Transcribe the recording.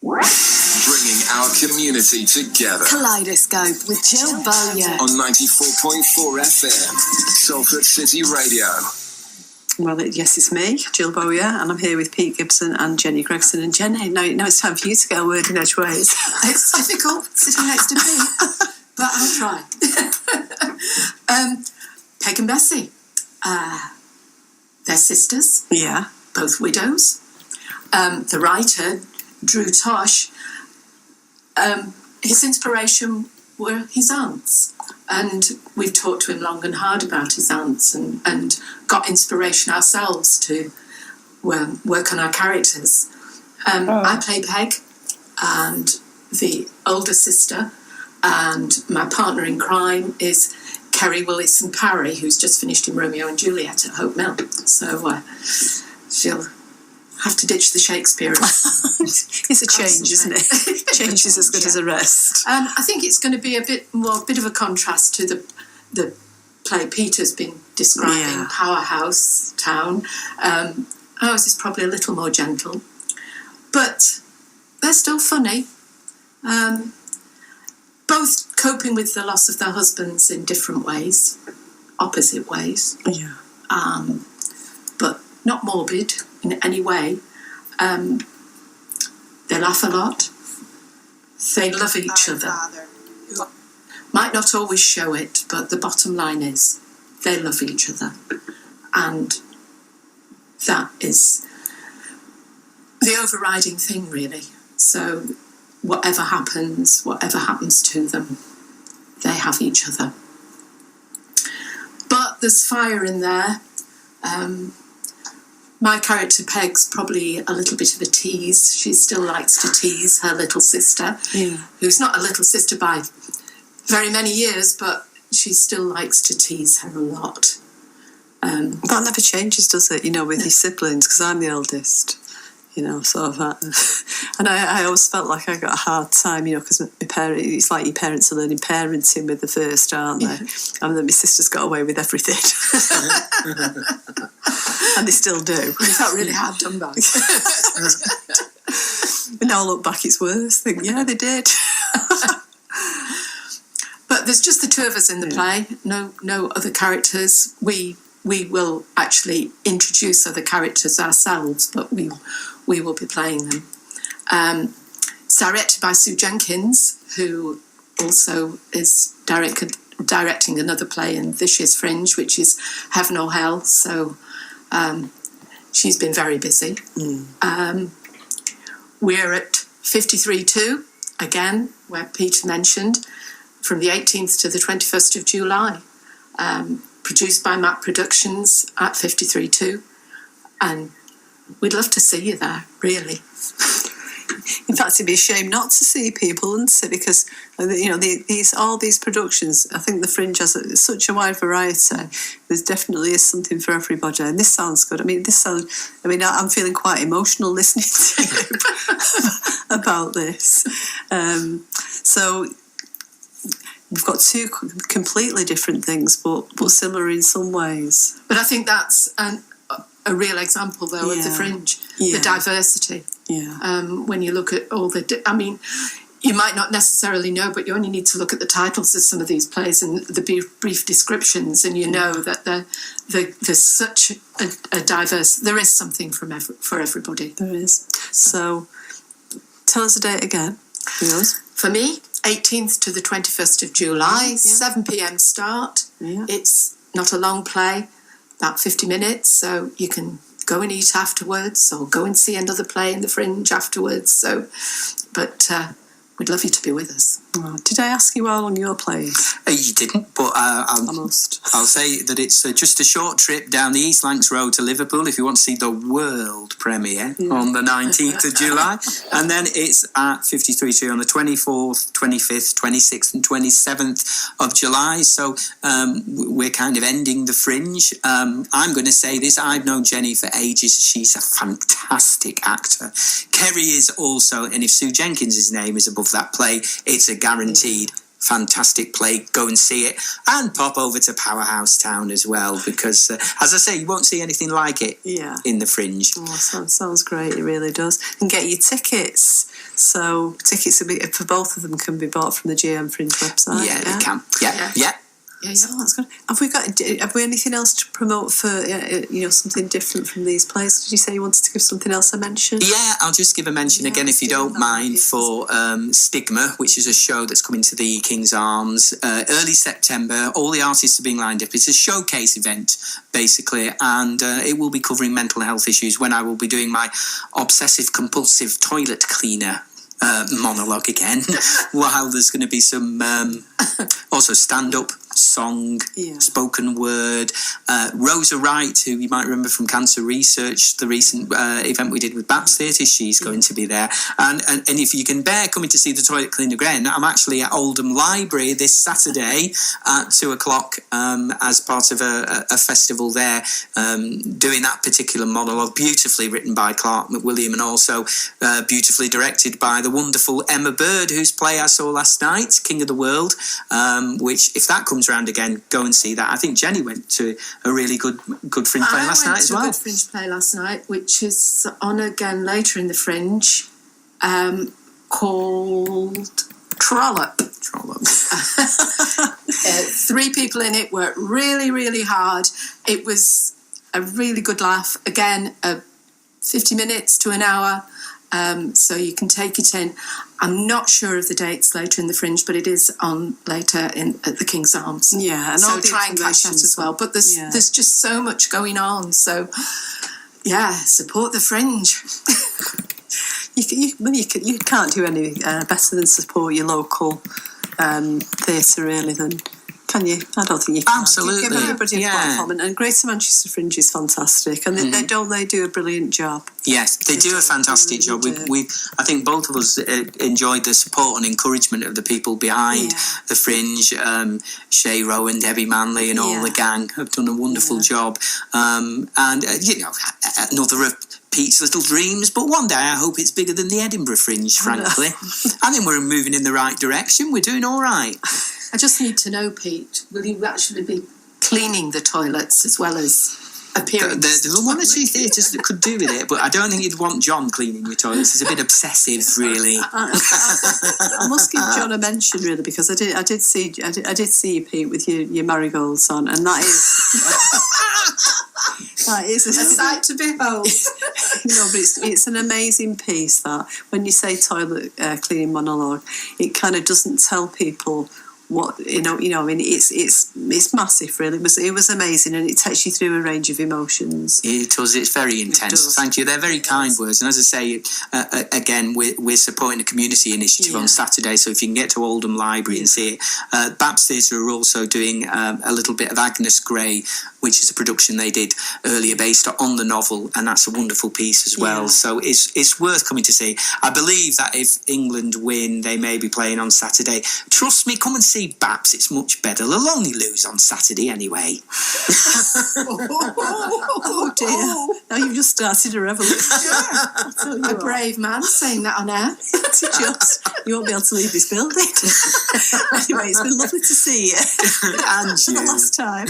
Bringing our community together. Kaleidoscope with Jill Bowyer. On 94.4 FM, Salford City Radio. Well, yes, it's me, Jill Bowyer, and I'm here with Pete Gibson and Jenny Gregson. And Jenny, now it's time for you to get a word in edgeways. It's difficult sitting next to Pete, but I'll try. Peg and Bessie. They're sisters. Yeah. Both widows. The writer, Tosh, his inspiration were his aunts. And we've talked to him long and hard about his aunts and got inspiration ourselves to work on our characters. I play Peg and the older sister, and my partner in crime is Kerry, Willison-Parry, who's just finished in Romeo and Juliet at Hope Mill. So she'll have to ditch the Shakespeare. It's a change, isn't it? Change is as good as a rest. I think it's going to be a bit of a contrast to the play Peter's been describing, Powerhouse Town. Ours is probably a little more gentle, but they're still funny. Both coping with the loss of their husbands in different ways, opposite ways. Yeah. But not morbid in any way. They laugh a lot. They love each other. Might not always show it, but the bottom line is they love each other. And that is the overriding thing, really. So whatever happens to them, they have each other. But there's fire in there. My character Peg's probably a little bit of a tease. She still likes to tease her little sister, who's not a little sister by very many years, but she still likes to tease her a lot. That never changes, does it? With your siblings, because I'm the eldest. Sort of that. And I always felt like I got a hard time, because my parents, it's like your parents are learning parenting with the first, aren't they? And then my sister's got away with everything. And they still do. Is that really hard done by? But now I look back, it's worse. I think, yeah, they did. But there's just the two of us in the play, no other characters. We will actually introduce other characters ourselves, but we will be playing them. It's directed by Sue Jenkins, who also is directing another play in this year's Fringe, which is Heaven or Hell. So she's been very busy. We're at 53.2, again, where Peter mentioned, from the 18th to the 21st of July. Produced by Mac Productions at 53.2, and we'd love to see you there, really. In fact, it'd be a shame not to see people, wouldn't it? Because all these productions, I think the Fringe has such a wide variety. There definitely is something for everybody, and this sounds good. I'm feeling quite emotional listening to you about this. So we've got two completely different things, but similar in some ways. But I think that's a real example, though, of the Fringe, the diversity. Yeah. When you look at all you might not necessarily know, but you only need to look at the titles of some of these plays and the brief descriptions, and you know that there's such a diverse. There is something for everybody. There is. So, tell us a date again. For me, 18th to the 21st of July, 7 p.m. start. Yeah. It's not a long play, about 50 minutes, so you can go and eat afterwards or go and see another play in the Fringe afterwards. But we'd love you to be with us. Oh, did I ask you how long you're playing? You didn't, but I'll say that it's just a short trip down the East Lancs Road to Liverpool if you want to see the world premiere on the 19th of July. And then it's at 53.2 on the 24th, 25th, 26th and 27th of July. So we're kind of ending the Fringe. I'm going to say this. I've known Jenny for ages. She's a fantastic actor. Kerry is also, and if Sue Jenkins' name is above that play, it's a guaranteed fantastic play. Go and see it, and pop over to Powerhouse Town as well, because as I say, you won't see anything like it in the Fringe. Sounds great. It really does. And get your tickets So tickets for both of them can be bought from the GM Fringe website. Yeah, they can. Yeah. Yeah, that's good. Have we anything else to promote for something different from these plays? Did you say you wanted to give something else a mention? Yeah, I'll just give a mention again, if you don't mind, for Stigma, which is a show that's coming to the King's Arms early September. All the artists are being lined up. It's a showcase event, basically, and it will be covering mental health issues when I will be doing my obsessive compulsive toilet cleaner monologue again, while there's going to be some also stand-up, song, spoken word. Rosa Wright, who you might remember from Cancer Research, the recent event we did with Babs Theatre, she's going to be there. And if you can bear coming to see the toilet cleaner again, I'm actually at Oldham Library this Saturday at 2:00 as part of a festival there, doing that particular monologue, beautifully written by Clark McWilliam and also beautifully directed by the wonderful Emma Bird, whose play I saw last night, King of the World, which, if that comes round again, go and see that. I think Jenny went to a really good Fringe play last night as well. I went to a good Fringe play last night, which is on again later in the Fringe, called Trollop. 3 people in it, worked really, really hard. It was a really good laugh. Again, 50 minutes to an hour, so you can take it in. I'm not sure of the dates later in the Fringe, but it is on later at the King's Arms. Yeah, and so try and catch that as well. But there's just so much going on. So, support the Fringe. You can't do any better than support your local theatre, really, then. Can you? I don't think you can. Absolutely. Give everybody a platform. And Greater Manchester Fringe is fantastic. And they do a brilliant job. Yes, they do a fantastic job. I think both of us enjoyed the support and encouragement of the people behind the Fringe. Shay Rowan, Debbie Manley and all the gang have done a wonderful job. Another of Pete's little dreams, but one day I hope it's bigger than the Edinburgh Fringe, frankly. I think we're moving in the right direction. We're doing all right. I just need to know, Pete, will you actually be cleaning the toilets as well as appearing? There's one or two theatres that could do with it, but I don't think you'd want John cleaning your toilets. It's a bit obsessive, really. I must give John a mention, really, because I did see you, Pete, with your marigolds on, and that is a sight to behold. No, but it's an amazing piece. That when you say toilet cleaning monologue, it kind of doesn't tell people what I mean, it's massive, really. It was amazing, and it takes you through a range of emotions. It does. It's very intense. Thank you. They're very kind words, and as I say, again, we're supporting a community initiative on Saturday. So if you can get to Oldham Library and see it, Babs Theatre are also doing a little bit of Agnes Grey, which is a production they did earlier based on the novel, and that's a wonderful piece as well. So it's worth coming to see. I believe that if England win, they may be playing on Saturday. Trust me, come and see Babs. It's much better. They'll only lose on Saturday anyway. Oh dear! Now you've just started a revolution. A brave man saying that on air. You won't be able to leave this building. Anyway, it's been lovely to see you. And you. The last time.